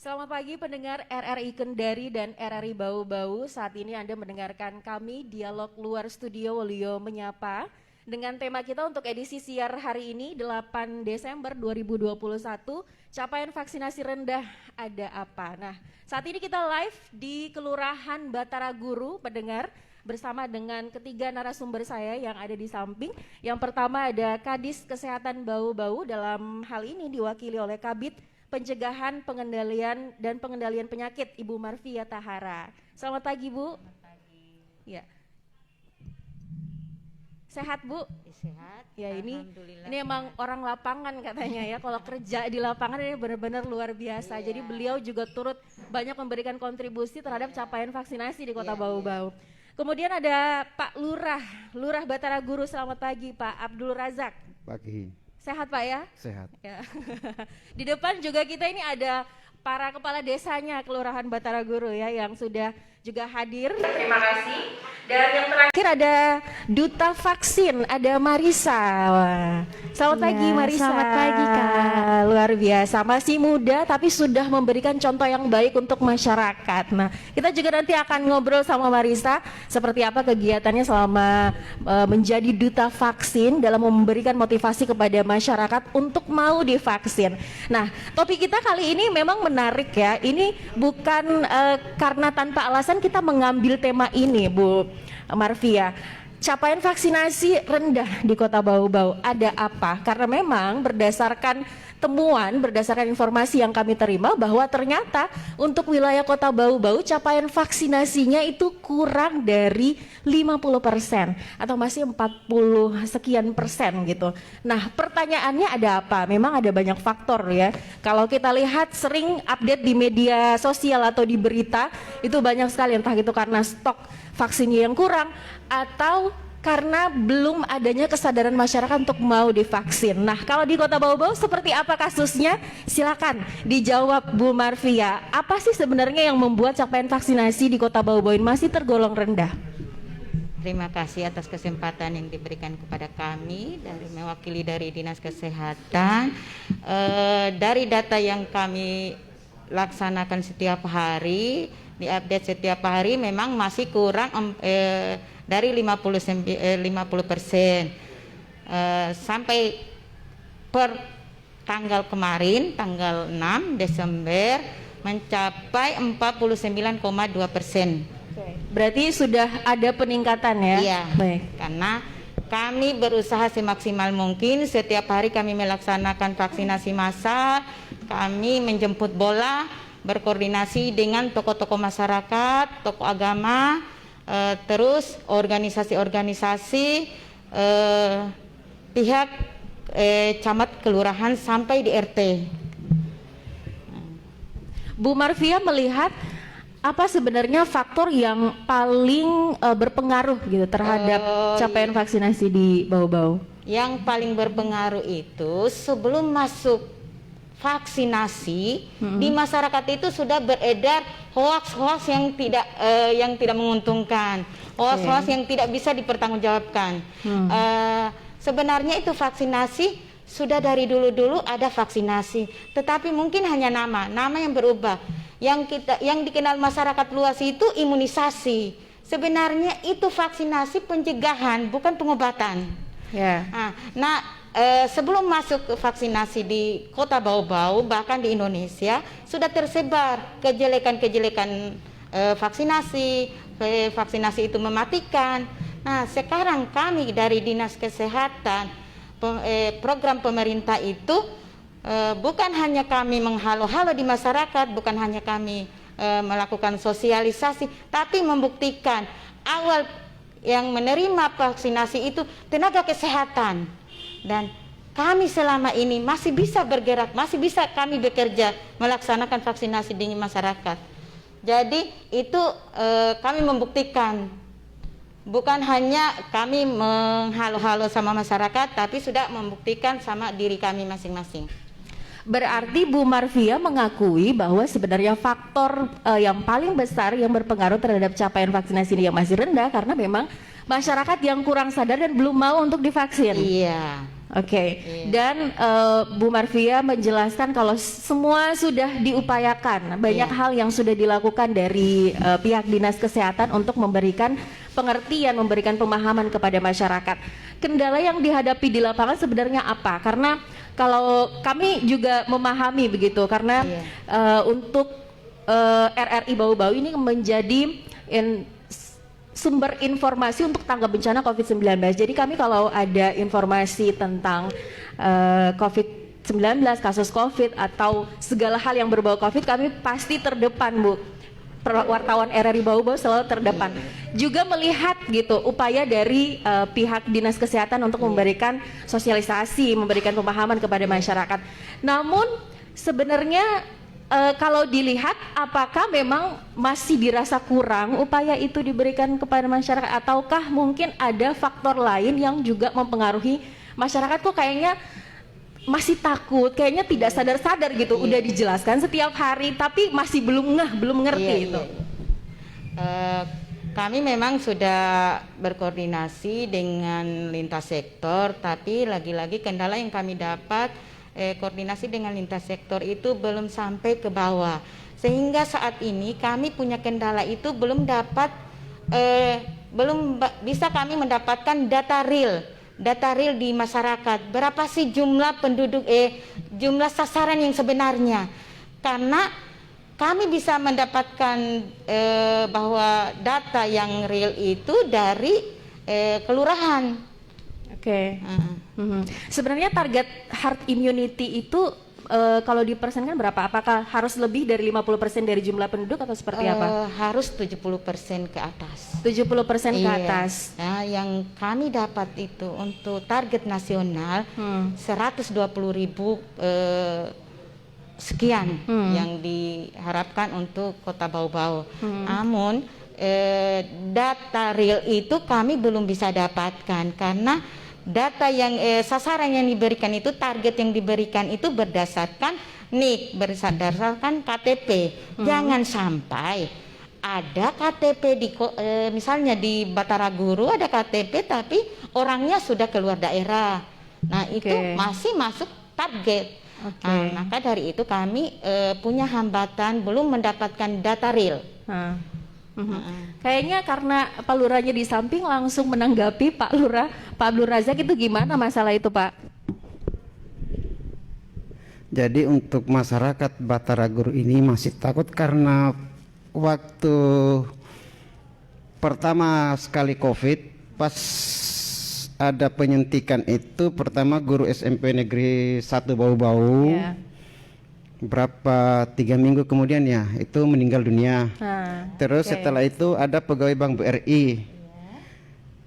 Selamat pagi pendengar RRI Kendari dan RRI Bau-Bau. Saat ini Anda mendengarkan kami Dialog Luar Studio Wolio Menyapa dengan tema kita untuk edisi siar hari ini 8 Desember 2021, capaian vaksinasi rendah ada apa? Nah, saat ini kita live di Kelurahan Batara Guru pendengar bersama dengan ketiga narasumber saya yang ada di samping. Yang pertama ada Kadis Kesehatan Bau-Bau, dalam hal ini diwakili oleh Kabid Pencegahan, Pengendalian dan Pengendalian Penyakit, Ibu Marfia Tahara. Selamat pagi, Bu. Selamat pagi. Ya. Sehat, Bu? Sehat. Ya, ini Alhamdulillah emang sehat. orang lapangan katanya ya. Kalau kerja di lapangan ini benar-benar luar biasa. Iya. Jadi beliau juga turut banyak memberikan kontribusi terhadap capaian vaksinasi di Kota Bau-Bau. Kemudian ada Pak Lurah Batara Guru. Selamat pagi, Pak Abdul Razak. Pagi, Sehat, Pak ya? sehat. Ya. Di depan juga kita ini ada para kepala desanya Kelurahan Batara Guru ya yang sudah juga hadir. Terima kasih. Dan yang terakhir ada Duta Vaksin, ada Marisa. Wah. Selamat pagi, Marisa. Selamat pagi, Kak. Luar biasa, masih muda tapi sudah memberikan contoh yang baik untuk masyarakat. Nah, kita juga nanti akan ngobrol sama Marisa seperti apa kegiatannya selama menjadi duta vaksin dalam memberikan motivasi kepada masyarakat untuk mau divaksin. Nah, topik kita kali ini memang menarik ya. Ini bukan karena tanpa alasan kita mengambil tema ini, Bu Marfia. Capaian vaksinasi rendah di Kota Bau-Bau ada apa? Karena memang berdasarkan temuan, berdasarkan informasi yang kami terima bahwa ternyata untuk wilayah Kota Bau-Bau capaian vaksinasinya itu kurang dari 50% atau masih 40 sekian persen gitu. Nah, pertanyaannya ada apa? Memang ada banyak faktor ya. Kalau kita lihat sering update di media sosial atau di berita itu banyak sekali, entah itu karena stok vaksinnya yang kurang atau karena belum adanya kesadaran masyarakat untuk mau divaksin. Nah, kalau di Kota Bau-Bau seperti apa kasusnya? Silakan dijawab, Bu Marfia. Apa sih sebenarnya yang membuat capaian vaksinasi di Kota Bau-Bau ini masih tergolong rendah? Terima kasih atas kesempatan yang diberikan kepada kami dari mewakili dari Dinas Kesehatan. Dari data yang kami laksanakan setiap hari, diupdate setiap hari, memang masih kurang dari 50%. Sampai per tanggal kemarin, tanggal 6 Desember mencapai 49,2%. Berarti sudah ada peningkatan ya? Iya. Baik. Karena kami berusaha semaksimal mungkin, setiap hari kami melaksanakan vaksinasi massal, kami menjemput bola, berkoordinasi dengan tokoh-tokoh masyarakat, tokoh agama, terus organisasi-organisasi, pihak camat kelurahan sampai di RT. Bu Marfia melihat apa sebenarnya faktor yang paling berpengaruh gitu terhadap capaian vaksinasi di Bau-Bau? Yang paling berpengaruh itu sebelum masuk vaksinasi di masyarakat itu sudah beredar hoaks-hoaks yang tidak menguntungkan, hoaks-hoaks yang tidak bisa dipertanggungjawabkan. Sebenarnya itu vaksinasi sudah dari dulu-dulu ada vaksinasi, tetapi mungkin hanya nama yang berubah. Yang dikenal masyarakat luas itu imunisasi. Sebenarnya itu vaksinasi pencegahan, bukan pengobatan. Ya. Sebelum masuk ke vaksinasi di Kota Bau-Bau, bahkan di Indonesia sudah tersebar kejelekan-kejelekan vaksinasi. Vaksinasi itu mematikan. Nah, sekarang kami dari Dinas Kesehatan, program pemerintah itu bukan hanya kami menghalo-halo di masyarakat, bukan hanya kami melakukan sosialisasi, tapi membuktikan awal yang menerima vaksinasi itu tenaga kesehatan. Dan kami selama ini masih bisa bergerak, masih bisa kami bekerja melaksanakan vaksinasi di masyarakat. Jadi itu kami membuktikan, bukan hanya kami menghalo-halo sama masyarakat, tapi sudah membuktikan sama diri kami masing-masing. Berarti Bu Marfia mengakui bahwa sebenarnya faktor yang paling besar yang berpengaruh terhadap capaian vaksinasi ini yang masih rendah karena memang masyarakat yang kurang sadar dan belum mau untuk divaksin. Iya. Oke, dan Bu Marvia menjelaskan kalau semua sudah diupayakan, banyak Iya. hal yang sudah dilakukan dari pihak Dinas Kesehatan untuk memberikan pengertian, memberikan pemahaman kepada masyarakat. Kendala yang dihadapi di lapangan sebenarnya apa? Karena kalau kami juga memahami begitu, karena untuk RRI Bau-Bau ini menjadi sumber informasi untuk tanggap bencana COVID-19. Jadi kami kalau ada informasi tentang COVID-19, kasus COVID atau segala hal yang berbau COVID, kami pasti terdepan, Bu. Wartawan RRI Bau-Bau selalu terdepan. Juga melihat gitu upaya dari pihak Dinas Kesehatan untuk memberikan sosialisasi, memberikan pemahaman kepada masyarakat. Namun sebenarnya kalau dilihat apakah memang masih dirasa kurang upaya itu diberikan kepada masyarakat, ataukah mungkin ada faktor lain yang juga mempengaruhi masyarakat kok kayaknya masih takut, kayaknya tidak sadar-sadar gitu, udah dijelaskan setiap hari tapi masih belum ngerti itu. Kami memang sudah berkoordinasi dengan lintas sektor, tapi lagi-lagi kendala yang kami dapat koordinasi dengan lintas sektor itu belum sampai ke bawah, sehingga saat ini kami punya kendala itu belum bisa kami mendapatkan data real di masyarakat. Berapa sih jumlah penduduk jumlah sasaran yang sebenarnya? Karena kami bisa mendapatkan bahwa data yang real itu dari kelurahan. Oke. Sebenarnya target herd immunity itu kalau dipersenkan berapa? Apakah harus lebih dari 50% dari jumlah penduduk atau seperti apa? Harus 70% ke atas. 70% ke atas. Nah, yang kami dapat itu untuk target nasional 120.000 sekian yang diharapkan untuk Kota Bau-Bau. Namun data real itu kami belum bisa dapatkan karena data yang sasaran yang diberikan itu, target yang diberikan itu berdasarkan NIK, berdasarkan KTP. Jangan sampai ada KTP misalnya di Batara Guru ada KTP tapi orangnya sudah keluar daerah. Nah, itu masih masuk target. Nah, maka dari itu kami punya hambatan belum mendapatkan data real. Kayaknya karena Pak Lurahnya di samping langsung menanggapi Pak Lurah, Pak Abdul Razak, itu gimana masalah itu, Pak? Jadi untuk masyarakat Batara Guru ini masih takut karena waktu pertama sekali COVID, pas ada penyuntikan itu, pertama guru SMP Negeri 1 Bau-Bau. Berapa 3 minggu kemudian ya itu meninggal dunia. Terus setelah itu ada pegawai Bank BRI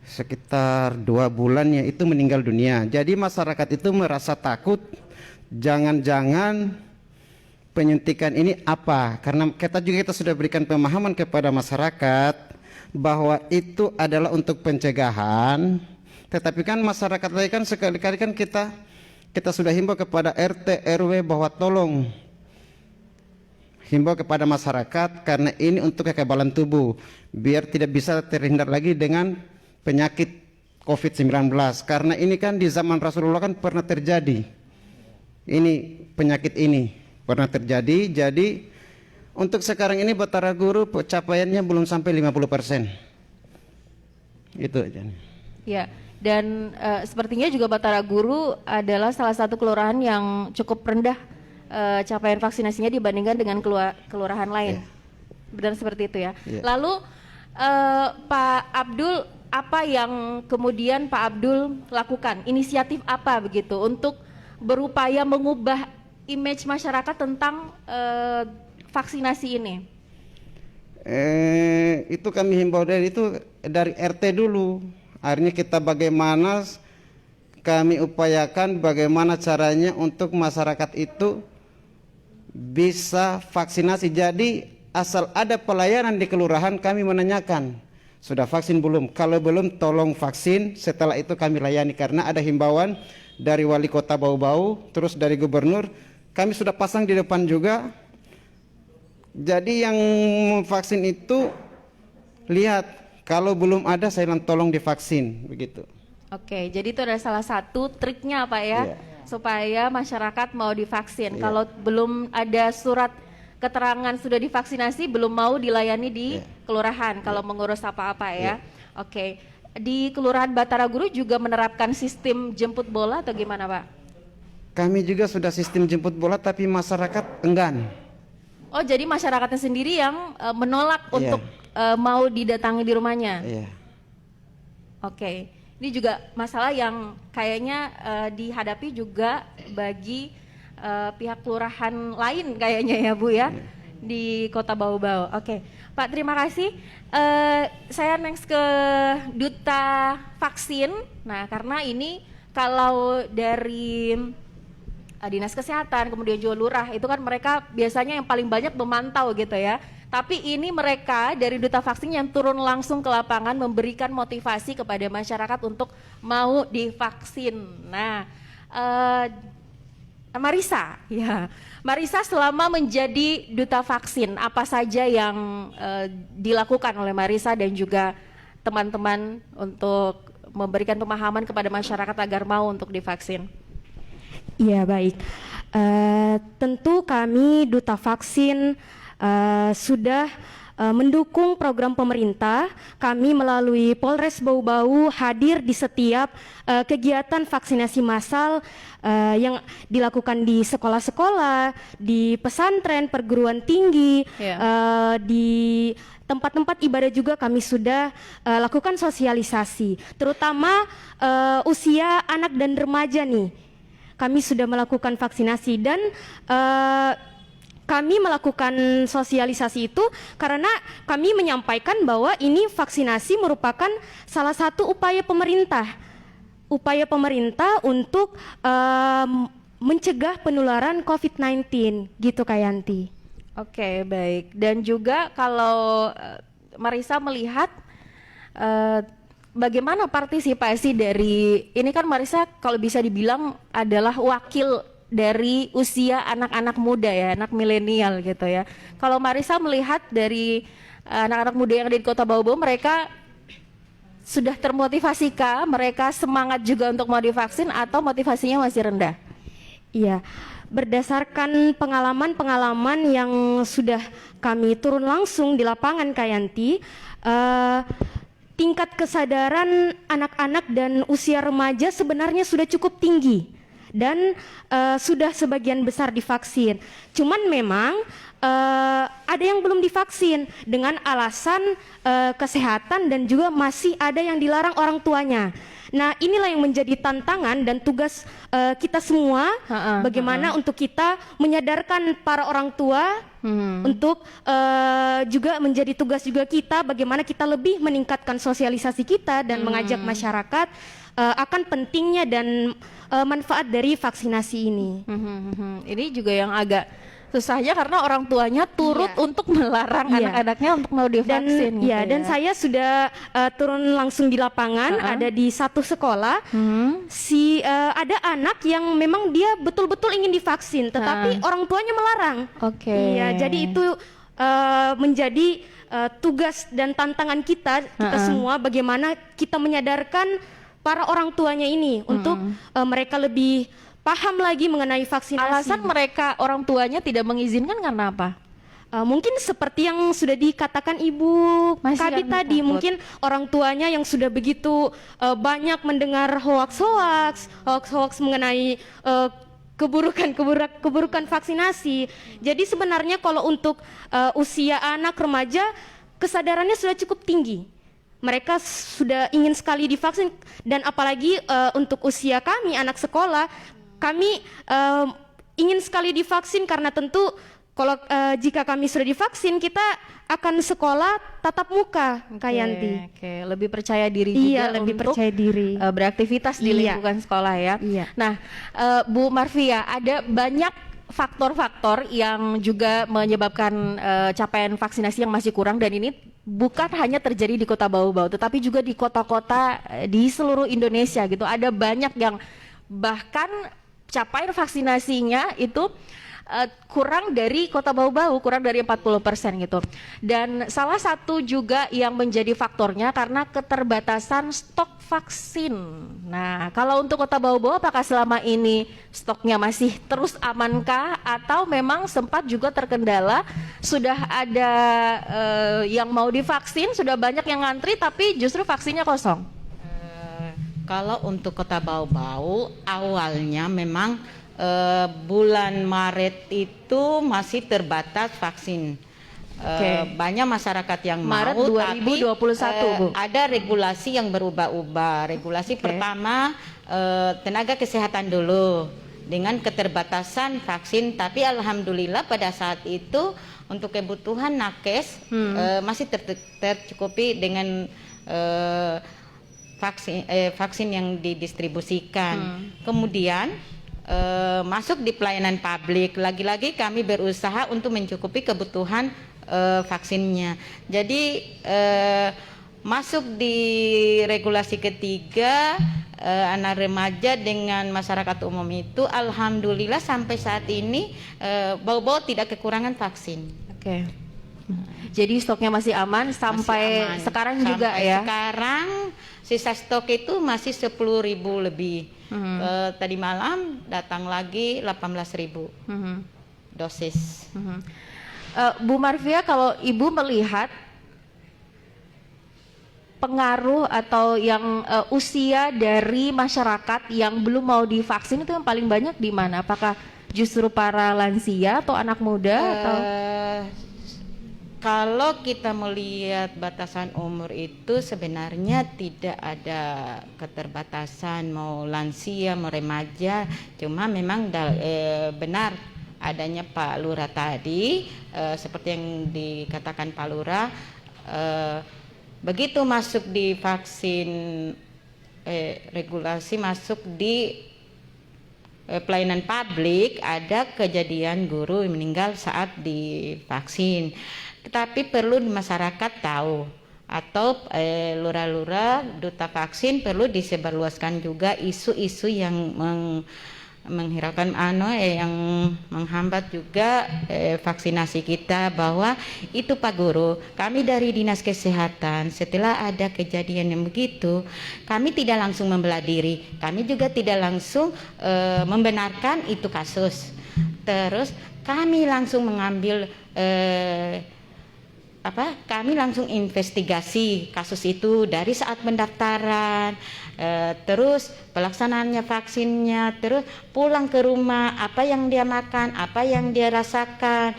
sekitar 2 bulannya itu meninggal dunia. Jadi masyarakat itu merasa takut, jangan-jangan penyuntikan ini apa, karena kita sudah berikan pemahaman kepada masyarakat bahwa itu adalah untuk pencegahan. Tetapi kan masyarakat lagi kan sekali-kali kan kita sudah himbau kepada RT RW bahwa tolong himbau kepada masyarakat karena ini untuk kekebalan tubuh biar tidak bisa terhindar lagi dengan penyakit COVID-19, karena ini kan di zaman Rasulullah kan pernah terjadi, ini penyakit ini pernah terjadi. Jadi untuk sekarang ini Batara Guru capaiannya belum sampai 50%. Itu aja. Ya, dan sepertinya juga Batara Guru adalah salah satu kelurahan yang cukup rendah capaian vaksinasinya dibandingkan dengan kelurahan lain. Benar seperti itu ya. Lalu Pak Abdul, apa yang kemudian Pak Abdul lakukan? Inisiatif apa begitu untuk berupaya mengubah image masyarakat tentang vaksinasi ini? Itu kami himbau dari RT dulu. Akhirnya kita bagaimana kami upayakan bagaimana caranya untuk masyarakat itu bisa vaksinasi. Jadi asal ada pelayanan di kelurahan kami menanyakan sudah vaksin belum, kalau belum tolong vaksin, setelah itu kami layani. Karena ada himbauan dari wali kota Bau-Bau, terus dari gubernur, kami sudah pasang di depan juga. Jadi yang vaksin itu lihat, kalau belum ada saya tolong divaksin begitu. Oke, jadi itu adalah salah satu triknya Pak ya, Iya. supaya masyarakat mau divaksin. Iya. Kalau belum ada surat keterangan sudah divaksinasi, belum mau dilayani di Iya. kelurahan kalau mengurus apa-apa ya. Oke, di Kelurahan Batara Guru juga menerapkan sistem jemput bola atau gimana Pak? Kami juga sudah sistem jemput bola tapi masyarakat enggan. Oh, jadi masyarakatnya sendiri yang menolak Iya. untuk mau didatangi di rumahnya. Iya. Oke, ini juga masalah yang kayaknya dihadapi juga bagi pihak kelurahan lain kayaknya ya Bu ya, di Kota Bau-Bau. Oke, Pak terima kasih. Saya next ke Duta Vaksin. Nah karena ini kalau dari Dinas Kesehatan, kemudian juga Lurah, itu kan mereka biasanya yang paling banyak memantau gitu ya. Tapi ini mereka dari Duta Vaksin yang turun langsung ke lapangan memberikan motivasi kepada masyarakat untuk mau divaksin. Nah, Marisa, ya, Marisa selama menjadi Duta Vaksin, apa saja yang dilakukan oleh Marisa dan juga teman-teman untuk memberikan pemahaman kepada masyarakat agar mau untuk divaksin? Iya baik, tentu kami Duta Vaksin sudah mendukung program pemerintah. Kami melalui Polres Bau-Bau hadir di setiap kegiatan vaksinasi massal yang dilakukan di sekolah-sekolah, di pesantren, perguruan tinggi, di tempat-tempat ibadah juga kami sudah lakukan sosialisasi, terutama usia anak dan remaja nih. Kami sudah melakukan vaksinasi dan kami melakukan sosialisasi itu karena kami menyampaikan bahwa ini vaksinasi merupakan salah satu upaya pemerintah untuk mencegah penularan COVID-19 gitu Kak Yanti. Oke, baik. Dan juga kalau Marisa melihat bagaimana partisipasi dari, ini kan Marisa kalau bisa dibilang adalah wakil dari usia anak-anak muda ya, anak milenial gitu ya. Kalau Marisa melihat dari anak-anak muda yang ada di Kota Bau-Bau, mereka sudah termotivasikah? Mereka semangat juga untuk mau divaksin atau motivasinya masih rendah? Iya, berdasarkan pengalaman-pengalaman yang sudah kami turun langsung di lapangan Kak Yanti, tingkat kesadaran anak-anak dan usia remaja sebenarnya sudah cukup tinggi dan sudah sebagian besar divaksin. Cuman memang ada yang belum divaksin dengan alasan kesehatan dan juga masih ada yang dilarang orang tuanya. Nah, inilah yang menjadi tantangan dan tugas kita semua, bagaimana untuk kita menyadarkan para orang tua untuk juga menjadi tugas juga kita, bagaimana kita lebih meningkatkan sosialisasi kita dan mengajak masyarakat akan pentingnya dan manfaat dari vaksinasi ini. Ini juga yang agak susahnya karena orang tuanya turut untuk melarang anak-anaknya untuk mau divaksin. Dan saya sudah turun langsung di lapangan, ada di satu sekolah, ada anak yang memang dia betul-betul ingin divaksin, tetapi orang tuanya melarang. Iya, jadi itu menjadi tugas dan tantangan kita semua, bagaimana kita menyadarkan para orang tuanya ini untuk mereka lebih paham lagi mengenai vaksinasi. Alasan mereka orang tuanya tidak mengizinkan karena apa? Mungkin seperti yang sudah dikatakan Ibu Kadi tadi, mungkin orang tuanya yang sudah begitu banyak mendengar hoax mengenai keburukan vaksinasi. Jadi sebenarnya kalau untuk usia anak remaja kesadarannya sudah cukup tinggi. Mereka sudah ingin sekali divaksin, dan apalagi untuk usia kami anak sekolah, kami ingin sekali divaksin karena tentu kalau jika kami sudah divaksin kita akan sekolah tatap muka, Kak Yanti. Lebih percaya diri juga lebih untuk percaya diri. Beraktivitas di lingkungan sekolah ya. Nah, Bu Marvia, ada banyak faktor-faktor yang juga menyebabkan capaian vaksinasi yang masih kurang, dan ini bukan hanya terjadi di Kota Bau-Bau, tetapi juga di kota-kota di seluruh Indonesia gitu. Ada banyak yang bahkan capaian vaksinasinya itu kurang dari Kota Bau-Bau, kurang dari 40% gitu. Dan salah satu juga yang menjadi faktornya karena keterbatasan stok vaksin. Nah, kalau untuk Kota Bau-Bau apakah selama ini stoknya masih terus amankah atau memang sempat juga terkendala, sudah ada yang mau divaksin, sudah banyak yang ngantri tapi justru vaksinnya kosong? Kalau untuk Kota Bau-Bau awalnya memang bulan Maret itu masih terbatas vaksin. Banyak masyarakat yang Maret mau 2021, tapi Bu. ada regulasi yang berubah-ubah. Regulasi pertama tenaga kesehatan dulu dengan keterbatasan vaksin, tapi alhamdulillah pada saat itu untuk kebutuhan nakes masih tercukupi dengan vaksin yang didistribusikan. Kemudian masuk di pelayanan publik, lagi-lagi kami berusaha untuk mencukupi kebutuhan vaksinnya. Jadi masuk di regulasi ketiga, anak remaja dengan masyarakat umum itu alhamdulillah sampai saat ini Bau-Bau tidak kekurangan vaksin. Oke. Jadi stoknya masih aman sampai Masih aman. sekarang Sampai juga ya. Sekarang sisa stok itu masih 10.000 lebih. Tadi malam datang lagi 18.000 dosis. Bu Marvia, kalau Ibu melihat pengaruh atau yang usia dari masyarakat yang belum mau divaksin itu yang paling banyak di mana? Apakah justru para lansia atau anak muda atau? Kalau kita melihat batasan umur itu sebenarnya tidak ada keterbatasan mau lansia mau remaja, cuma memang benar adanya Pak Lurah tadi seperti yang dikatakan Pak Lurah, begitu masuk di vaksin regulasi masuk di pelayanan publik ada kejadian guru meninggal saat divaksin. Tetapi perlu masyarakat tahu atau lurah-lurah duta vaksin perlu disebarluaskan juga isu-isu yang menghiraukan yang menghambat juga vaksinasi kita, bahwa itu Pak Guru, kami dari Dinas Kesehatan setelah ada kejadian yang begitu kami tidak langsung membelah diri, kami juga tidak langsung membenarkan itu kasus, terus kami langsung mengambil kami langsung investigasi kasus itu dari saat pendaftaran, terus pelaksanaannya vaksinnya, terus pulang ke rumah apa yang dia makan, apa yang dia rasakan.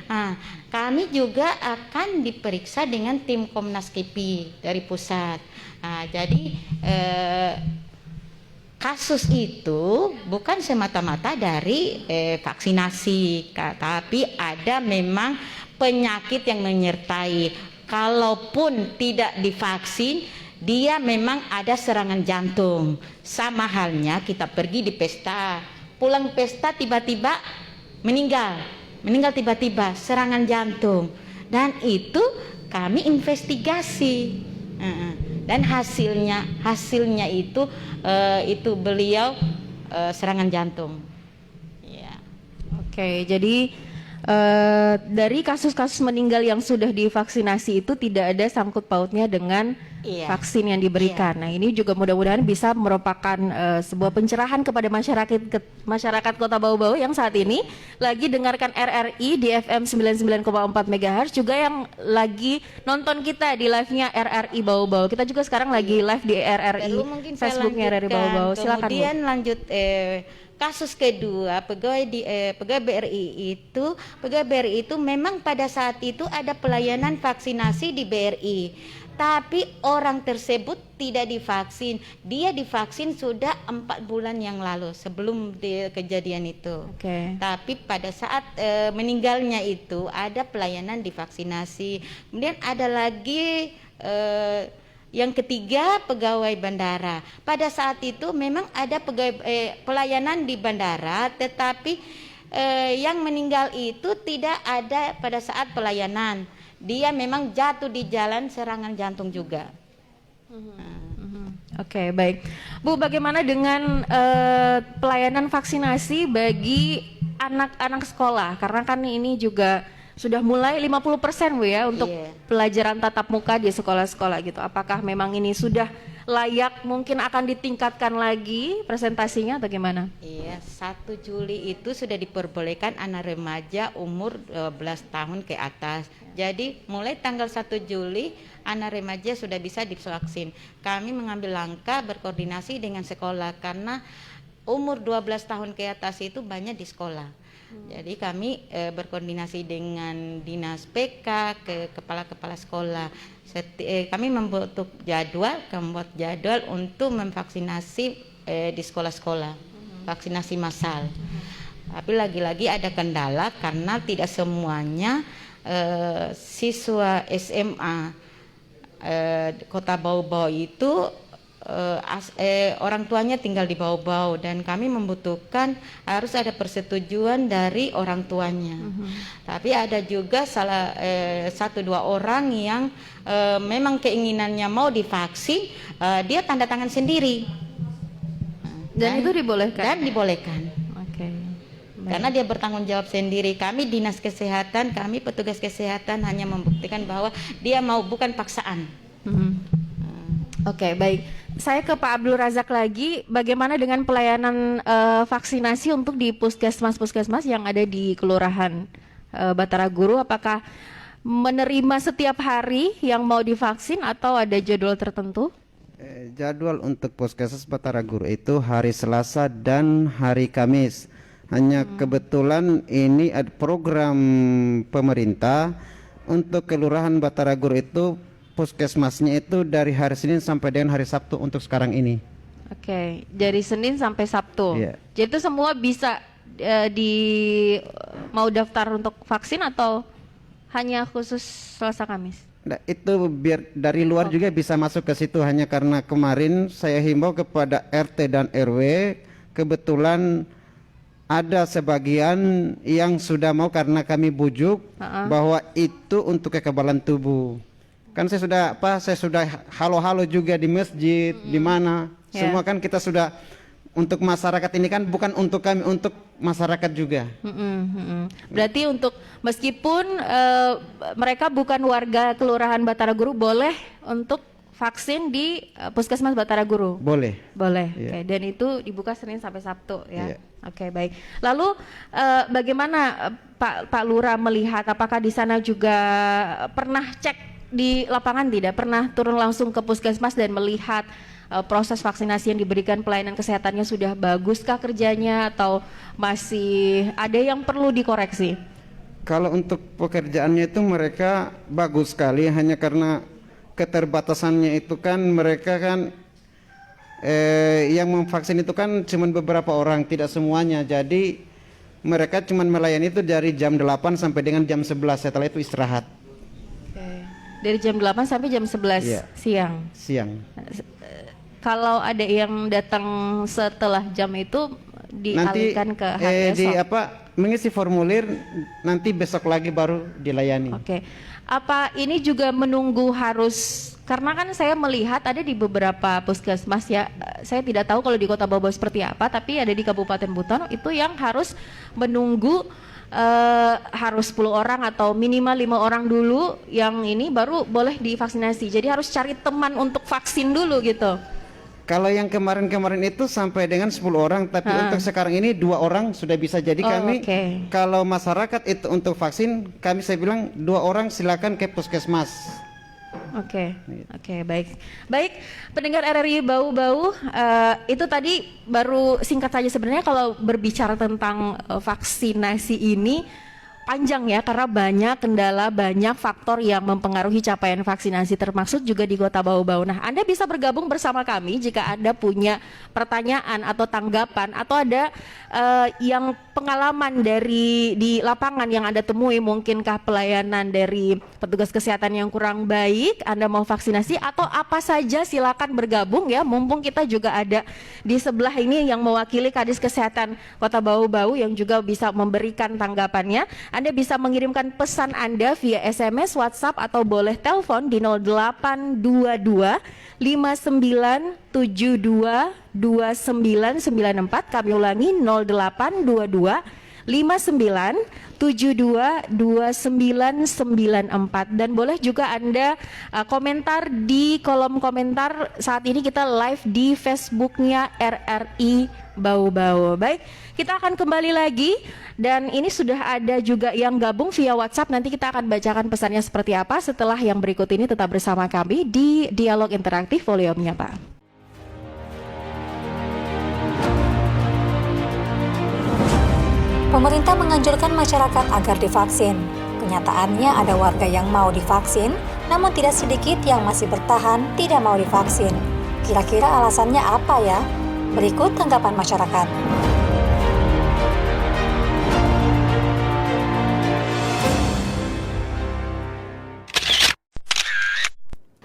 Nah, kami juga akan diperiksa dengan tim Komnas KIPI dari pusat. Nah, jadi kasus itu bukan semata-mata dari vaksinasi, tapi ada memang penyakit yang menyertai. Kalaupun tidak divaksin, dia memang ada serangan jantung. Sama halnya kita pergi di pesta, pulang pesta tiba-tiba meninggal tiba-tiba serangan jantung, dan itu kami investigasi. Dan hasilnya itu beliau serangan jantung. Ya. Oke, jadi dari kasus-kasus meninggal yang sudah divaksinasi itu tidak ada sangkut pautnya dengan vaksin yang diberikan. Nah, ini juga mudah-mudahan bisa merupakan sebuah pencerahan kepada masyarakat Kota Bau-Bau yang saat ini lagi dengarkan RRI di FM 99,4 MHz, juga yang lagi nonton kita di live-nya RRI Bau-Bau. Kita juga sekarang lagi live di RRI Facebooknya RRI Bau-Bau. Silakan. Kemudian lanjut kasus kedua, pegawai BRI itu memang pada saat itu ada pelayanan vaksinasi di BRI, tapi orang tersebut tidak divaksin. Dia divaksin sudah 4 bulan yang lalu sebelum kejadian itu. Tapi pada saat meninggalnya itu ada pelayanan divaksinasi. Kemudian ada lagi yang ketiga, pegawai bandara. Pada saat itu memang ada pelayanan di bandara, tetapi yang meninggal itu tidak ada pada saat pelayanan. Dia memang jatuh di jalan serangan jantung juga. Oke, baik. Bu, bagaimana dengan pelayanan vaksinasi bagi anak-anak sekolah? Karena kan ini juga sudah mulai 50% Bu ya untuk Iya. pelajaran tatap muka di sekolah-sekolah gitu. Apakah memang ini sudah layak, mungkin akan ditingkatkan lagi presentasinya atau gimana? Iya, 1 Juli itu sudah diperbolehkan anak remaja umur 12 tahun ke atas. Jadi mulai tanggal 1 Juli anak remaja sudah bisa divaksin. Kami mengambil langkah berkoordinasi dengan sekolah karena umur 12 tahun ke atas itu banyak di sekolah. Jadi kami berkoordinasi dengan dinas PK, ke kepala-kepala sekolah. Kami membuat jadwal untuk memvaksinasi di sekolah-sekolah, vaksinasi massal. Tapi lagi-lagi ada kendala karena tidak semuanya siswa SMA Kota Bau-Bau itu orang tuanya tinggal di Bau-Bau dan kami membutuhkan harus ada persetujuan dari orang tuanya. Tapi ada juga satu dua orang yang memang keinginannya mau divaksin, dia tanda tangan sendiri. Dan itu dibolehkan? Dan dibolehkan. Oke. Baik. Karena dia bertanggung jawab sendiri. Kami dinas kesehatan, kami petugas kesehatan hanya membuktikan bahwa dia mau, bukan paksaan. Oke, baik. Saya ke Pak Abdul Razak lagi. Bagaimana dengan pelayanan vaksinasi untuk di puskesmas yang ada di Kelurahan Batara Guru? Apakah menerima setiap hari yang mau divaksin atau ada jadwal tertentu? Jadwal untuk puskesmas Batara Guru itu hari Selasa dan hari Kamis. Hanya kebetulan ini ada program pemerintah untuk Kelurahan Batara Guru itu puskesmasnya itu dari hari Senin sampai dengan hari Sabtu untuk sekarang ini. Oke, dari Senin sampai Sabtu. Iya. Jadi itu semua bisa mau daftar untuk vaksin atau hanya khusus Selasa Kamis? Nah, itu biar dari luar juga bisa masuk ke situ, hanya karena kemarin saya himbau kepada RT dan RW, kebetulan ada sebagian yang sudah mau karena kami bujuk bahwa itu untuk kekebalan tubuh. Kan saya sudah halo-halo juga di masjid, di mana. Semua kan kita sudah, untuk masyarakat ini kan bukan untuk kami, untuk masyarakat juga. Berarti untuk meskipun mereka bukan warga Kelurahan Batara Guru boleh untuk vaksin di Puskesmas Batara Guru? Boleh. Boleh. Iya. Oke. Dan itu dibuka Senin sampai Sabtu ya. Iya. Oke, baik. Lalu bagaimana Pak Lurah melihat, apakah di sana juga pernah cek di lapangan, tidak pernah turun langsung ke puskesmas dan melihat proses vaksinasi yang diberikan, pelayanan kesehatannya sudah baguskah kerjanya atau masih ada yang perlu dikoreksi? Kalau untuk pekerjaannya itu mereka bagus sekali, hanya karena keterbatasannya itu kan mereka kan yang memvaksin itu kan cuma beberapa orang, tidak semuanya. Jadi mereka cuma melayani itu dari jam 8 sampai dengan jam 11, setelah itu istirahat. Dari jam 8 sampai jam 11 Iya. siang. Kalau ada yang datang setelah jam itu dialihkan ke hari esok. Mengisi formulir, nanti besok lagi baru dilayani. Oke. Apa ini juga menunggu harus, karena kan saya melihat ada di beberapa puskesmas ya, saya tidak tahu kalau di Kota Bau-Bau seperti apa, tapi ada di Kabupaten Buton itu yang harus menunggu harus 10 orang atau minimal 5 orang dulu yang ini baru boleh divaksinasi. Jadi harus cari teman untuk vaksin dulu gitu. Kalau yang kemarin-kemarin itu sampai dengan 10 orang, tapi untuk sekarang ini 2 orang sudah bisa. Jadi kami kalau masyarakat itu untuk vaksin, saya bilang 2 orang silakan ke puskesmas. Oke, baik. Baik, pendengar RRI Bau-Bau, itu tadi baru singkat saja. Sebenarnya kalau berbicara tentang vaksinasi ini panjang ya, karena banyak kendala, banyak faktor yang mempengaruhi capaian vaksinasi, termasuk juga di Kota Bau-Bau. Nah, Anda bisa bergabung bersama kami jika Anda punya pertanyaan atau tanggapan, atau ada yang pengalaman di lapangan yang Anda temui, mungkinkah pelayanan dari petugas kesehatan yang kurang baik, Anda mau vaksinasi atau apa saja, silakan bergabung ya, mumpung kita juga ada di sebelah ini yang mewakili Kadis Kesehatan Kota Bau-Bau yang juga bisa memberikan tanggapannya. Anda bisa mengirimkan pesan Anda via SMS, WhatsApp, atau boleh telepon di 0822 5972 2994. Kami ulangi 0822 59722994. Dan boleh juga Anda komentar di kolom komentar. Saat ini kita live di Facebooknya RRI Bau-Bau. Baik, kita akan kembali lagi, dan ini sudah ada juga yang gabung via WhatsApp. Nanti kita akan bacakan pesannya seperti apa setelah yang berikut ini. Tetap bersama kami di Dialog Interaktif, volumenya Pak. Pemerintah menganjurkan masyarakat agar divaksin. Kenyataannya ada warga yang mau divaksin, namun tidak sedikit yang masih bertahan tidak mau divaksin. Kira-kira alasannya apa ya? Berikut tanggapan masyarakat.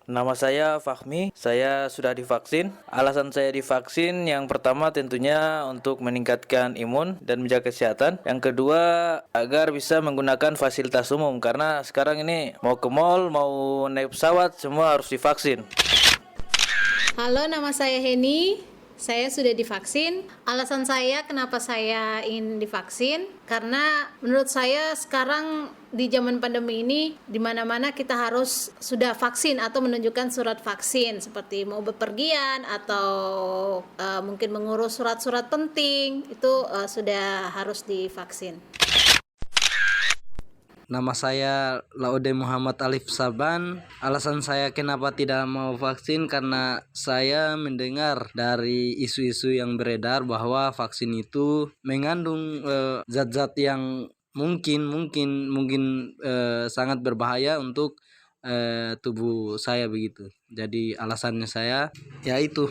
Nama saya Fahmi, saya sudah divaksin. Alasan saya divaksin yang pertama tentunya untuk meningkatkan imun dan menjaga kesehatan. Yang kedua agar bisa menggunakan fasilitas umum, karena sekarang ini mau ke mall, mau naik pesawat, semua harus divaksin. Halo, nama saya Heni. Saya sudah divaksin. Alasan saya kenapa saya ingin divaksin, karena menurut saya sekarang di zaman pandemi ini di mana-mana kita harus sudah vaksin atau menunjukkan surat vaksin, seperti mau bepergian atau mungkin mengurus surat-surat penting itu sudah harus divaksin. Nama saya Laude Muhammad Alif Saban. Alasan saya kenapa tidak mau vaksin karena saya mendengar dari isu-isu yang beredar bahwa vaksin itu mengandung zat-zat yang mungkin sangat berbahaya untuk tubuh saya begitu. Jadi alasannya saya yaitu.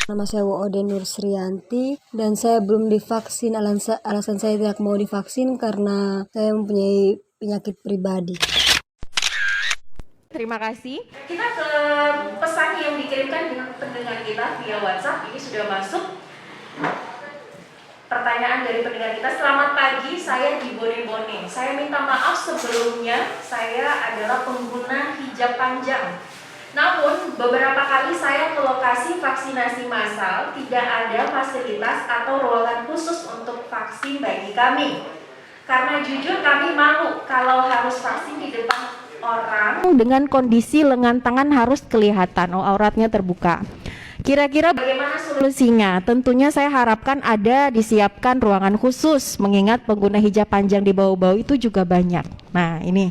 Nama saya Woode Nur Srianti dan saya belum divaksin. Alasan saya tidak mau divaksin karena saya mempunyai penyakit pribadi. Terima kasih. Kita ke pesan yang dikirimkan dengan pendengar kita via WhatsApp. Ini sudah masuk. Pertanyaan dari pendengar kita, selamat pagi, saya di Bone-Bone. Saya minta maaf sebelumnya, saya adalah pengguna hijab panjang. Namun, beberapa kali saya ke lokasi vaksinasi massal, tidak ada fasilitas atau ruangan khusus untuk vaksin bagi kami. Karena jujur kami malu kalau harus vaksin di depan orang dengan kondisi lengan tangan harus kelihatan, auratnya terbuka. Kira-kira bagaimana solusinya? Tentunya saya harapkan ada disiapkan ruangan khusus, mengingat pengguna hijab panjang di Bau-Bau itu juga banyak. Nah, ini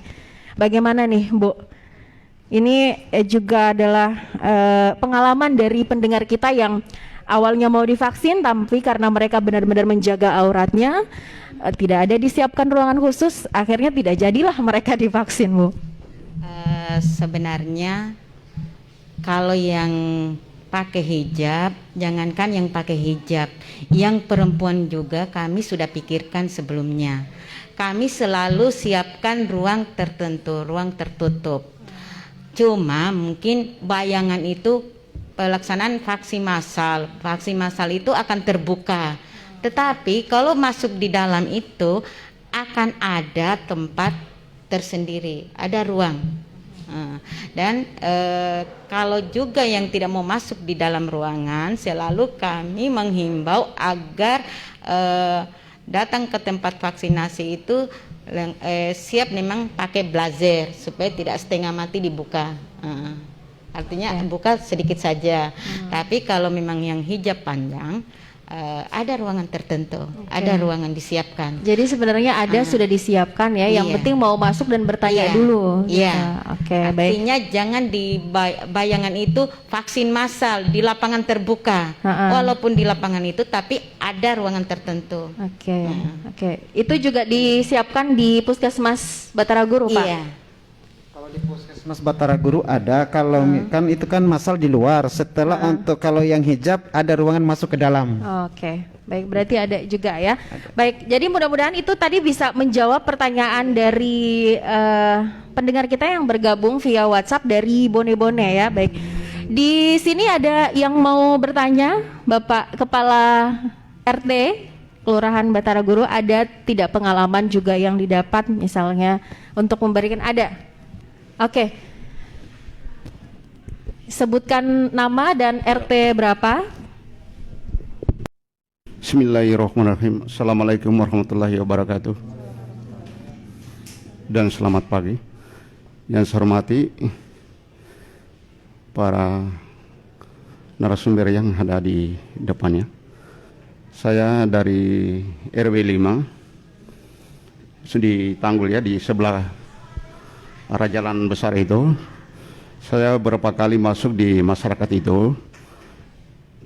bagaimana nih, Bu? Ini juga adalah pengalaman dari pendengar kita yang awalnya mau divaksin, tapi karena mereka benar-benar menjaga auratnya, tidak ada disiapkan ruangan khusus, akhirnya tidak jadilah mereka divaksin, Bu. Sebenarnya kalau yang pakai hijab, jangankan yang pakai hijab, yang perempuan juga kami sudah pikirkan sebelumnya. Kami selalu siapkan ruang tertentu, ruang tertutup. Cuma mungkin bayangan itu pelaksanaan vaksin massal itu akan terbuka. Tetapi kalau masuk di dalam itu akan ada tempat tersendiri, ada ruang. Dan kalau juga yang tidak mau masuk di dalam ruangan, selalu kami menghimbau agar datang ke tempat vaksinasi itu siap memang pakai blazer supaya tidak setengah mati dibuka. Artinya buka sedikit saja. Tapi kalau memang yang hijab panjang ada ruangan tertentu, ada ruangan disiapkan. Jadi sebenarnya ada sudah disiapkan ya. Yang penting mau masuk dan bertanya dulu. Iya. Oke, baik. Artinya jangan di bayangan itu vaksin massal di lapangan terbuka. Walaupun di lapangan itu, tapi ada ruangan tertentu. Oke. Itu juga disiapkan di Puskesmas Batara Guru, Pak? Iya. Kalau di Puskesmas Batara Guru ada, kalau kan itu kan massal di luar. Setelah untuk kalau yang hijab ada ruangan masuk ke dalam. Oke, baik, berarti ada juga ya. Baik, jadi mudah-mudahan itu tadi bisa menjawab pertanyaan dari pendengar kita yang bergabung via WhatsApp dari Bone-Bone ya. Baik, di sini ada yang mau bertanya, Bapak Kepala RT Kelurahan Batara Guru ada tidak pengalaman juga yang didapat misalnya untuk memberikan ada? Oke. Sebutkan nama dan RT berapa? Bismillahirrahmanirrahim. Assalamualaikum warahmatullahi wabarakatuh. Dan selamat pagi. Yang saya hormati para narasumber yang ada di depannya. Saya dari RW 5 di Tanggul ya, di sebelah arah jalan besar itu. Saya beberapa kali masuk di masyarakat itu.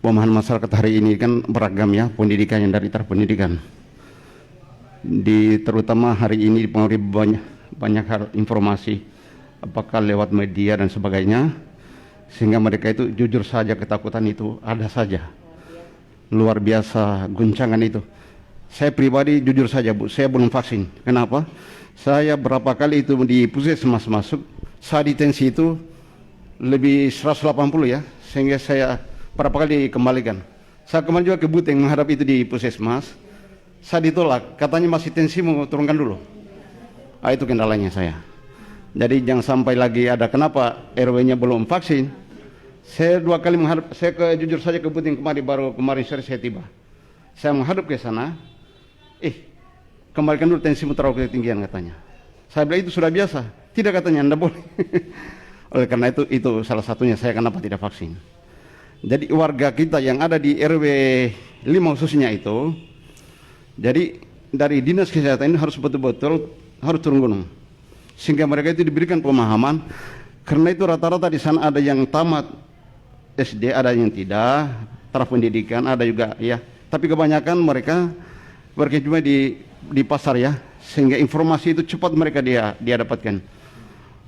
Pemahaman masyarakat hari ini kan beragam ya, pendidikan yang dari taraf pendidikan. Terutama hari ini dipengaruhi banyak hal informasi, apakah lewat media dan sebagainya, sehingga mereka itu jujur saja ketakutan itu ada saja. Luar biasa guncangan itu. Saya pribadi jujur saja Bu, saya belum vaksin. Kenapa? Saya berapa kali itu di puskesmas masuk, saat di tensi itu lebih 180 ya, sehingga saya berapa kali dikembalikan. Saya kemarin juga ke Buteng menghadap itu di puskesmas, saya ditolak, katanya masih tensi mau turunkan dulu. Itu kendalanya saya. Jadi jangan sampai lagi ada kenapa RW-nya belum vaksin. Saya 2 kali menghadap, saya jujur saja ke Buteng kemarin sore saya tiba. Saya menghadap ke sana, kembalikan dulu tensimu terlalu ketinggian katanya. Saya bilang itu sudah biasa, tidak katanya, Anda boleh. Oleh karena itu salah satunya saya kenapa tidak vaksin. Jadi warga kita yang ada di RW 5 khususnya itu, jadi dari dinas kesehatan ini harus betul-betul harus turun gunung, sehingga mereka itu diberikan pemahaman. Karena itu rata-rata di sana ada yang tamat SD, ada yang tidak, taraf pendidikan ada juga ya. Tapi kebanyakan mereka berkecimpung di pasar ya, sehingga informasi itu cepat mereka dia dapatkan.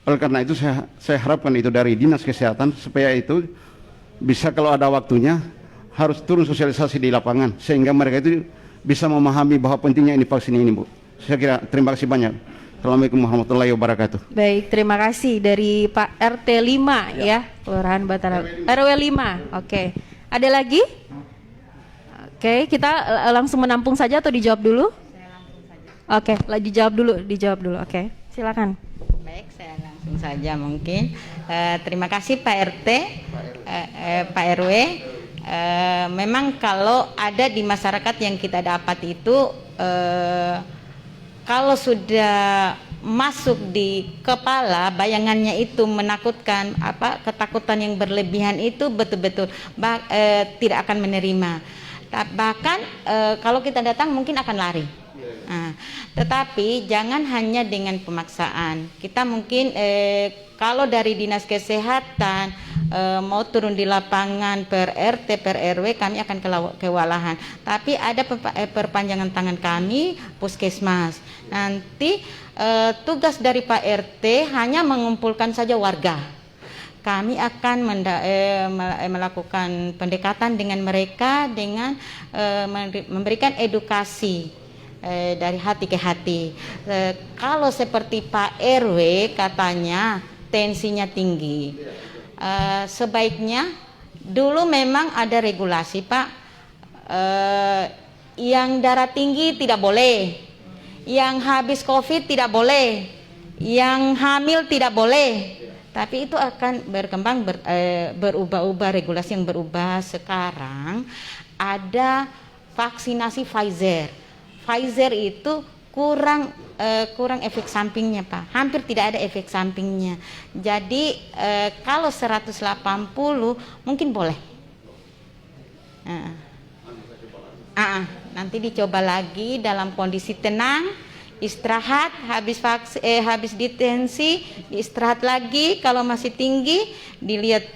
Oleh karena itu saya harapkan itu dari dinas kesehatan supaya itu bisa kalau ada waktunya harus turun sosialisasi di lapangan sehingga mereka itu bisa memahami bahwa pentingnya ini vaksin ini Bu. Saya kira terima kasih banyak. Assalamualaikum warahmatullahi wabarakatuh. Baik, terima kasih dari Pak RT 5 ya, Kelurahan Batara RW 5. Oke. Ada lagi? Oke, kita langsung menampung saja atau dijawab dulu? Saya langsung saja. Oke, dijawab dulu. Oke, silakan. Baik, saya langsung saja mungkin. Terima kasih Pak RT, Pak RW. Memang kalau ada di masyarakat yang kita dapat itu, kalau sudah masuk di kepala, bayangannya itu menakutkan, ketakutan yang berlebihan itu betul-betul tidak akan menerima. Bahkan kalau kita datang mungkin akan lari. Tetapi jangan hanya dengan pemaksaan. Kita mungkin kalau dari dinas kesehatan mau turun di lapangan per RT per RW, kami akan kewalahan. Tapi ada perpanjangan tangan kami puskesmas. Nanti tugas dari Pak RT hanya mengumpulkan saja warga. Kami akan melakukan pendekatan dengan mereka dengan memberikan edukasi dari hati ke hati. Kalau seperti Pak RW katanya tensinya tinggi, sebaiknya dulu memang ada regulasi Pak, yang darah tinggi tidak boleh, yang habis COVID tidak boleh, yang hamil tidak boleh. Tapi itu akan berkembang, berubah-ubah, regulasi yang berubah. Sekarang ada vaksinasi Pfizer. Pfizer itu kurang efek sampingnya Pak, hampir tidak ada efek sampingnya. Jadi kalau 180 mungkin boleh. Nanti dicoba lagi dalam kondisi tenang, istirahat, habis ditensi, istirahat lagi. Kalau masih tinggi, dilihat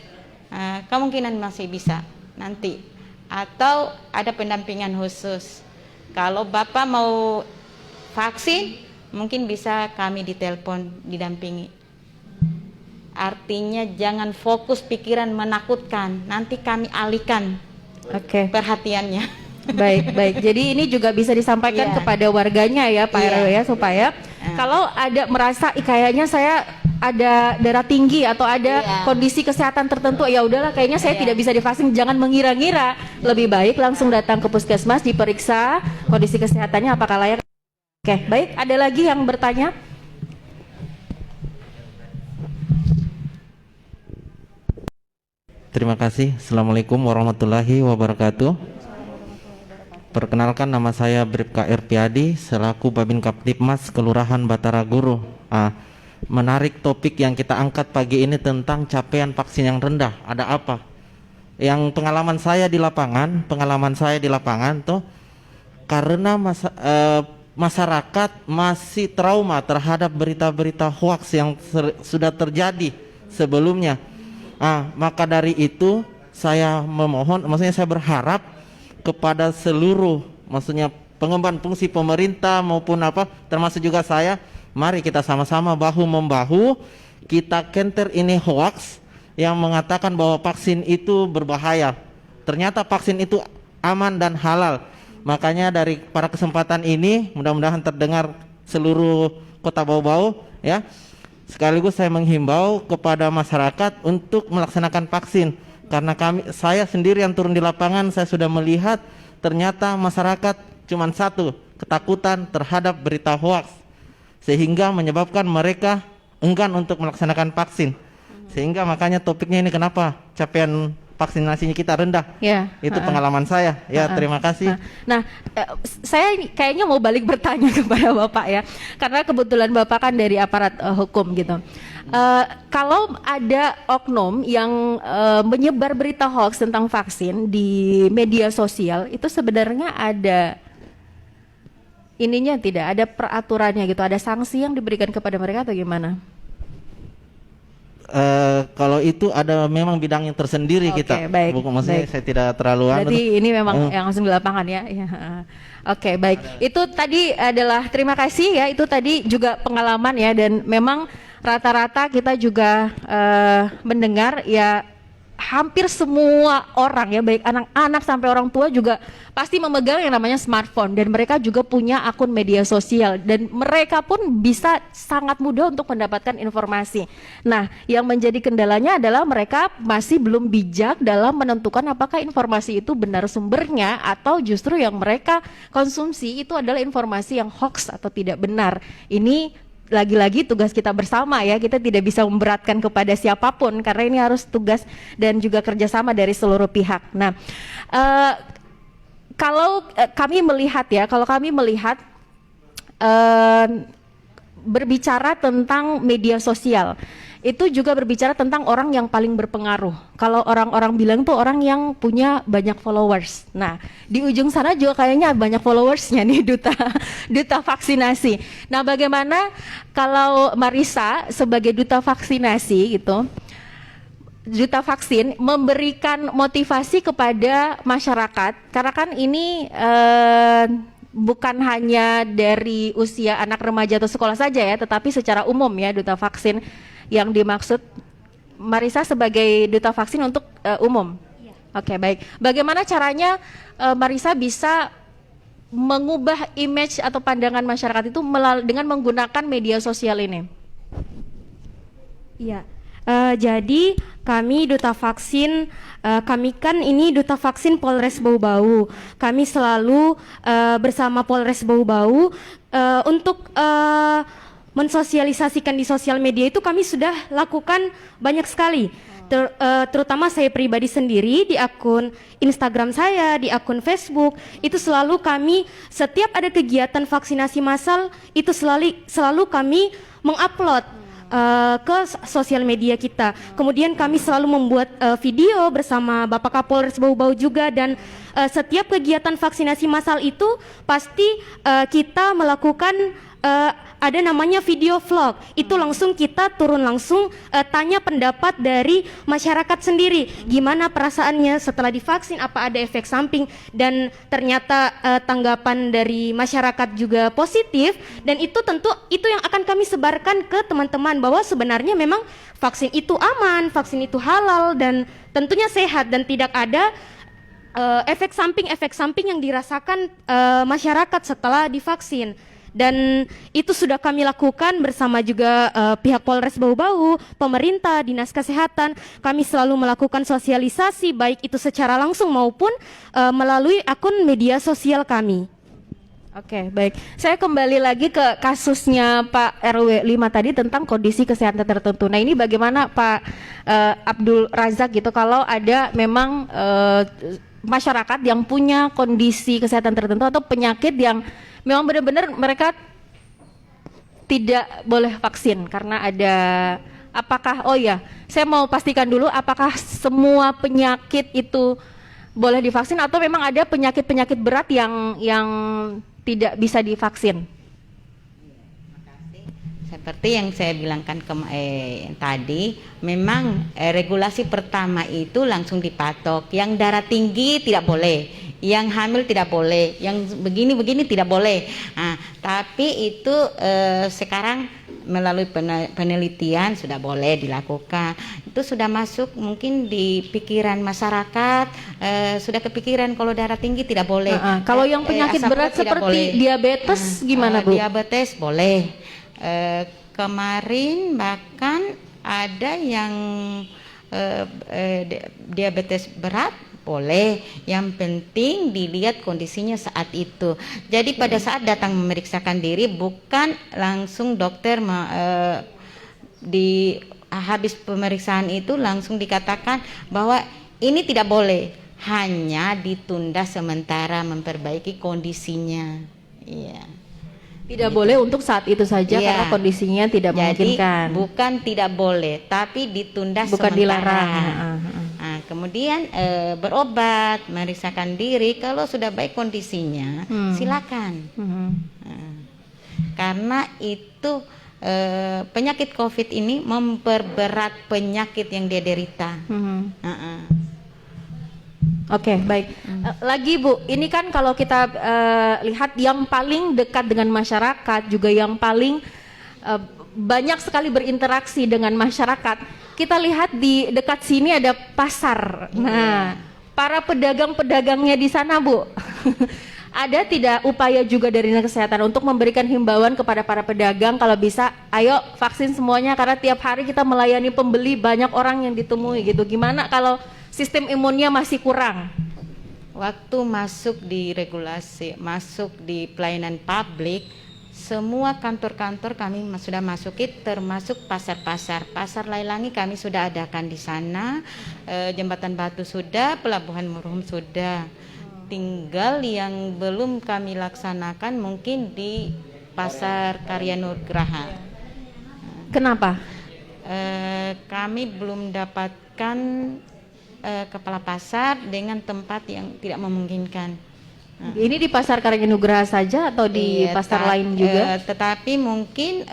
kemungkinan masih bisa nanti, atau ada pendampingan khusus. Kalau Bapak mau vaksin, mungkin bisa kami ditelepon, didampingi. Artinya jangan fokus pikiran menakutkan, nanti kami alihkan perhatiannya. Baik. Jadi ini juga bisa disampaikan kepada warganya ya Pak RW ya, supaya kalau ada merasa kayaknya saya ada darah tinggi atau ada Iya. kondisi kesehatan tertentu, ya udahlah kayaknya saya tidak bisa divaksin, jangan mengira-ngira. Lebih baik langsung datang ke puskesmas, diperiksa kondisi kesehatannya apakah layak. Oke, baik, ada lagi yang bertanya? Terima kasih. Assalamualaikum warahmatullahi wabarakatuh. Perkenalkan, nama saya Bribka Erpiadi selaku Babin Kaptipmas Kelurahan Batara Guru. Menarik topik yang kita angkat pagi ini tentang capaian vaksin yang rendah. Ada apa? Yang pengalaman saya di lapangan tuh karena masyarakat masih trauma terhadap berita-berita hoax yang sudah terjadi sebelumnya. Maka dari itu saya memohon, maksudnya saya berharap kepada seluruh, maksudnya pengemban fungsi pemerintah maupun apa, termasuk juga saya, mari kita sama-sama bahu-membahu kita counter ini hoax yang mengatakan bahwa vaksin itu berbahaya. Ternyata vaksin itu aman dan halal. Makanya dari pada kesempatan ini mudah-mudahan terdengar seluruh Kota Bau-Bau ya. Sekaligus saya menghimbau kepada masyarakat untuk melaksanakan vaksin karena saya sendiri yang turun di lapangan, saya sudah melihat ternyata masyarakat cuma satu, ketakutan terhadap berita hoax sehingga menyebabkan mereka enggan untuk melaksanakan vaksin. Sehingga makanya topiknya ini kenapa capaian vaksinasinya kita rendah. Ya. Itu pengalaman saya. Ya, terima kasih. Nah, saya kayaknya mau balik bertanya kepada Bapak ya, karena kebetulan Bapak kan dari aparat hukum gitu. Kalau ada oknum yang menyebar berita hoax tentang vaksin di media sosial, itu sebenarnya ada ininya tidak? Ada peraturannya gitu? Ada sanksi yang diberikan kepada mereka atau gimana? Kalau itu ada memang bidang yang tersendiri kita. Baik, maksudnya baik. saya tidak terlalu. Berarti ini memang yang langsung di lapangan ya. Oke, baik. Itu tadi adalah terima kasih ya. Itu tadi juga pengalaman ya, dan memang rata-rata kita juga mendengar ya, hampir semua orang ya, baik anak-anak sampai orang tua juga pasti memegang yang namanya smartphone, dan mereka juga punya akun media sosial, dan mereka pun bisa sangat mudah untuk mendapatkan informasi. Nah, yang menjadi kendalanya adalah mereka masih belum bijak dalam menentukan apakah informasi itu benar sumbernya atau justru yang mereka konsumsi itu adalah informasi yang hoax atau tidak benar. Ini lagi-lagi tugas kita bersama ya, kita tidak bisa memberatkan kepada siapapun karena ini harus tugas dan juga kerjasama dari seluruh pihak. Nah, kalau kami melihat berbicara tentang media sosial, itu juga berbicara tentang orang yang paling berpengaruh. Kalau orang-orang bilang tuh orang yang punya banyak followers. Nah, di ujung sana juga kayaknya banyak followersnya nih duta vaksinasi. Nah, bagaimana kalau Marisa sebagai duta vaksinasi gitu, duta vaksin memberikan motivasi kepada masyarakat, karena kan ini bukan hanya dari usia anak remaja atau sekolah saja ya, tetapi secara umum ya duta vaksin yang dimaksud Marisa sebagai duta vaksin untuk umum. Ya. Oke, baik. Bagaimana caranya Marisa bisa mengubah image atau pandangan masyarakat itu dengan menggunakan media sosial ini? Iya. Jadi kami duta vaksin, kami kan ini duta vaksin Polres Bau-Bau. Kami selalu bersama Polres Bau-Bau untuk mensosialisasikan di sosial media itu kami sudah lakukan banyak sekali. Terutama saya pribadi sendiri di akun Instagram saya, di akun Facebook, itu selalu kami setiap ada kegiatan vaksinasi massal itu selalu kami mengupload ke sosial media kita. Kemudian kami selalu membuat video bersama Bapak Kapolres Bau-Bau juga, dan setiap kegiatan vaksinasi massal itu pasti kita melakukan ada namanya video vlog. Itu langsung kita turun langsung tanya pendapat dari masyarakat sendiri, gimana perasaannya setelah divaksin, apa ada efek samping, dan ternyata tanggapan dari masyarakat juga positif, dan itu tentu itu yang akan kami sebarkan ke teman-teman bahwa sebenarnya memang vaksin itu aman, vaksin itu halal, dan tentunya sehat, dan tidak ada efek samping yang dirasakan masyarakat setelah divaksin. Dan itu sudah kami lakukan bersama juga pihak Polres Bau-Bau, pemerintah, dinas kesehatan. Kami selalu melakukan sosialisasi baik itu secara langsung maupun melalui akun media sosial kami. Oke, baik. Saya kembali lagi ke kasusnya Pak RW 5 tadi tentang kondisi kesehatan tertentu. Nah, ini bagaimana Pak Abdul Razak gitu kalau ada memang masyarakat yang punya kondisi kesehatan tertentu atau penyakit yang memang benar-benar mereka tidak boleh vaksin karena ada saya mau pastikan dulu apakah semua penyakit itu boleh divaksin atau memang ada penyakit-penyakit berat yang tidak bisa divaksin. Seperti yang saya bilangkan tadi, memang regulasi pertama itu langsung dipatok. Yang darah tinggi tidak boleh, yang hamil tidak boleh, yang begini-begini tidak boleh. Nah, tapi itu sekarang melalui penelitian sudah boleh dilakukan. Itu sudah masuk mungkin di pikiran masyarakat, sudah kepikiran kalau darah tinggi tidak boleh. Kalau yang penyakit asam berat urat tidak seperti boleh. diabetes gimana Bu? Diabetes boleh. Kemarin bahkan ada yang diabetes berat boleh, yang penting dilihat kondisinya saat itu. Jadi pada saat datang memeriksakan diri bukan langsung dokter di habis pemeriksaan itu langsung dikatakan bahwa ini tidak boleh, hanya ditunda sementara memperbaiki kondisinya. Iya. Tidak boleh untuk saat itu saja Iya. karena kondisinya tidak memungkinkan. Jadi bukan tidak boleh, tapi ditunda Bukan sementara. dilarang. Nah, kemudian berobat, memeriksakan diri, kalau sudah baik kondisinya, silakan. Karena itu penyakit COVID ini memperberat penyakit yang dia derita. Oke, baik. Lagi Bu, ini kan kalau kita lihat yang paling dekat dengan masyarakat juga yang paling banyak sekali berinteraksi dengan masyarakat. Kita lihat di dekat sini ada pasar. Nah, para pedagang-pedagangnya di sana Bu, ada tidak upaya juga dari Dinas Kesehatan untuk memberikan himbauan kepada para pedagang kalau bisa, ayo vaksin semuanya karena tiap hari kita melayani pembeli banyak orang yang ditemui gitu. Gimana kalau sistem imunnya masih kurang? Waktu masuk di regulasi, masuk di pelayanan publik, semua kantor-kantor kami sudah masuki, termasuk pasar-pasar. Pasar Lailangi kami sudah adakan di sana, Jembatan Batu sudah, Pelabuhan Muruhum sudah. Tinggal yang belum kami laksanakan mungkin di Pasar Karya Nugraha. Kenapa? Kami belum dapatkan kepala pasar dengan tempat yang tidak memungkinkan. Ini di Pasar Karya Nugraha saja atau di pasar lain juga? Tetapi mungkin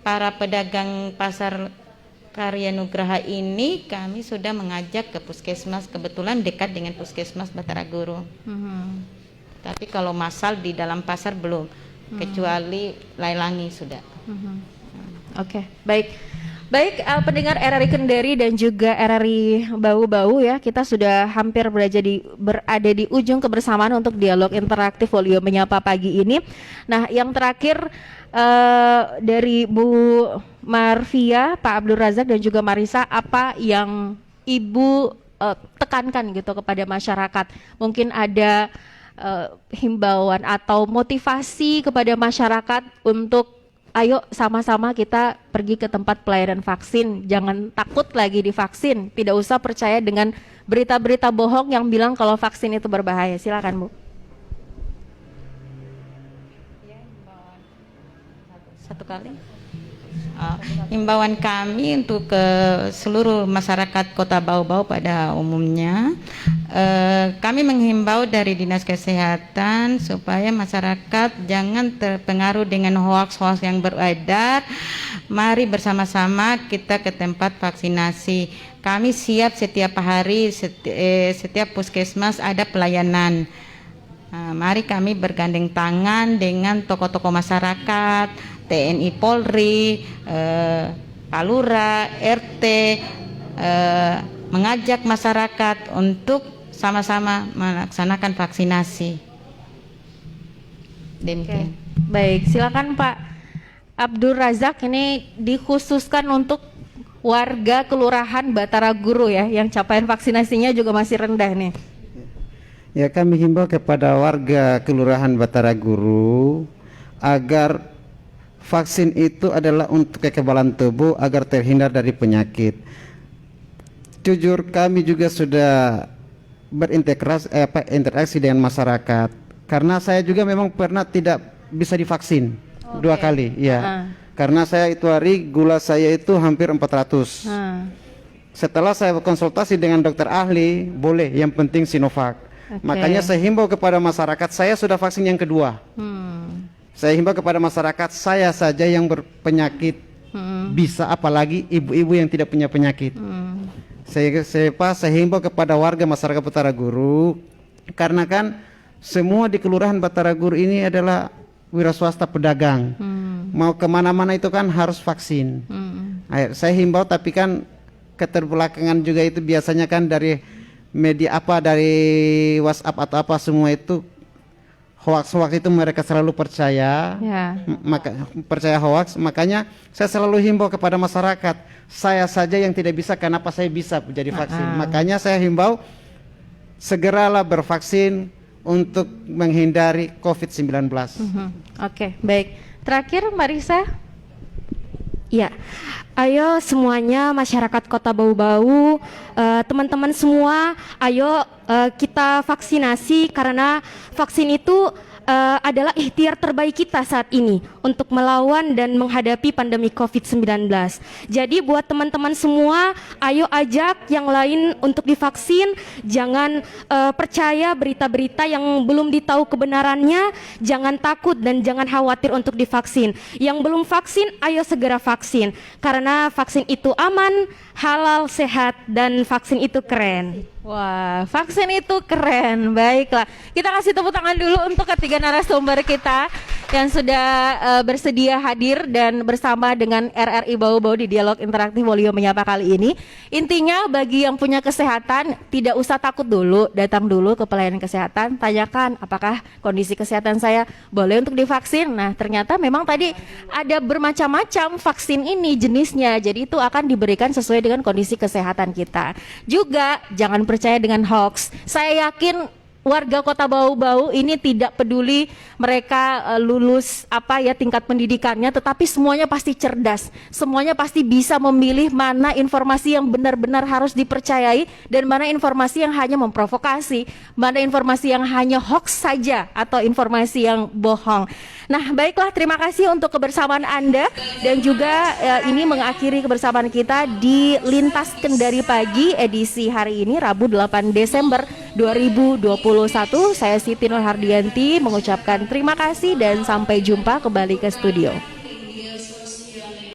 para pedagang Pasar Karya Nugraha ini kami sudah mengajak ke puskesmas, kebetulan dekat dengan puskesmas Bataraguru. Tapi kalau massal di dalam pasar belum, kecuali Lailangi sudah. Oke, baik. Baik, pendengar RRI Kendari dan juga RRI Bau-Bau ya, kita sudah hampir berada di ujung kebersamaan untuk dialog interaktif Folio Menyapa pagi ini. Nah, yang terakhir dari Bu Marvia, Pak Abdul Razak dan juga Marisa, apa yang Ibu tekankan gitu kepada masyarakat? Mungkin ada himbauan atau motivasi kepada masyarakat untuk ayo sama-sama kita pergi ke tempat pelayanan vaksin, jangan takut lagi divaksin, tidak usah percaya dengan berita-berita bohong yang bilang kalau vaksin itu berbahaya. Silakan Bu. Satu kali. Himbauan kami untuk ke seluruh masyarakat Kota Bau-Bau pada umumnya, kami menghimbau dari Dinas Kesehatan supaya masyarakat jangan terpengaruh dengan hoaks-hoaks yang beredar. Mari bersama-sama kita ke tempat vaksinasi. Kami siap setiap hari, setiap puskesmas ada pelayanan. Mari kami bergandeng tangan dengan tokoh-tokoh masyarakat, TNI Polri, Palura, RT, mengajak masyarakat untuk sama-sama melaksanakan vaksinasi. Demikian. Baik, silakan Pak Abdul Razak, ini dikhususkan untuk warga Kelurahan Batara Guru ya, yang capaian vaksinasinya juga masih rendah nih. Ya, kami himbau kepada warga Kelurahan Batara Guru agar vaksin itu adalah untuk kekebalan tubuh agar terhindar dari penyakit. Jujur kami juga sudah berinteraksi dengan masyarakat, karena saya juga memang pernah tidak bisa divaksin 2 kali ya. Karena saya itu hari gula saya itu hampir 400. Setelah saya konsultasi dengan dokter ahli, boleh, yang penting Sinovac. Makanya saya himbau kepada masyarakat, saya sudah vaksin yang kedua. Saya himbau kepada masyarakat, saya saja yang berpenyakit bisa, apalagi ibu-ibu yang tidak punya penyakit. Saya himbau kepada warga masyarakat Batara Guru, karena kan semua di Kelurahan Batara Guru ini adalah wira swasta pedagang. Mau kemana-mana itu kan harus vaksin. Saya himbau, tapi kan keterbelakangan juga itu biasanya kan dari media dari WhatsApp atau apa semua itu hoax itu mereka selalu percaya. Percaya hoax. Makanya saya selalu himbau kepada masyarakat, saya saja yang tidak bisa, kenapa saya bisa jadi vaksin. Makanya saya himbau segeralah bervaksin untuk menghindari COVID-19. Oke, baik. Terakhir Mbak Risa. Ya, ayo semuanya masyarakat Kota Bau-Bau, teman-teman semua, ayo kita vaksinasi, karena vaksin itu adalah ikhtiar terbaik kita saat ini untuk melawan dan menghadapi pandemi COVID-19. Jadi buat teman-teman semua, ayo ajak yang lain untuk divaksin. Jangan percaya berita-berita yang belum ditahu kebenarannya. Jangan takut dan jangan khawatir untuk divaksin. Yang belum vaksin, ayo segera vaksin, karena vaksin itu aman, halal, sehat, dan vaksin itu keren. Wah, vaksin itu keren. Baiklah, kita kasih tepuk tangan dulu untuk ketiga narasumber kita yang sudah bersedia hadir dan bersama dengan RRI Bau-Bau di Dialog Interaktif Wolio Menyapa kali ini. Intinya bagi yang punya kesehatan, tidak usah takut dulu, datang dulu ke pelayanan kesehatan, tanyakan apakah kondisi kesehatan saya boleh untuk divaksin. Nah, ternyata memang tadi ada bermacam-macam vaksin ini jenisnya, jadi itu akan diberikan sesuai dengan kondisi kesehatan kita. Juga jangan percaya dengan hoax. Saya yakin warga Kota Bau-Bau ini tidak peduli mereka lulus tingkat pendidikannya, tetapi semuanya pasti cerdas, semuanya pasti bisa memilih mana informasi yang benar-benar harus dipercayai dan mana informasi yang hanya memprovokasi, mana informasi yang hanya hoax saja atau informasi yang bohong. Nah, baiklah, terima kasih untuk kebersamaan Anda, dan juga ini mengakhiri kebersamaan kita di Lintas Kendari Pagi edisi hari ini Rabu 8 Desember 2021. Saya Siti Nur Hardianti mengucapkan terima kasih dan sampai jumpa kembali ke studio.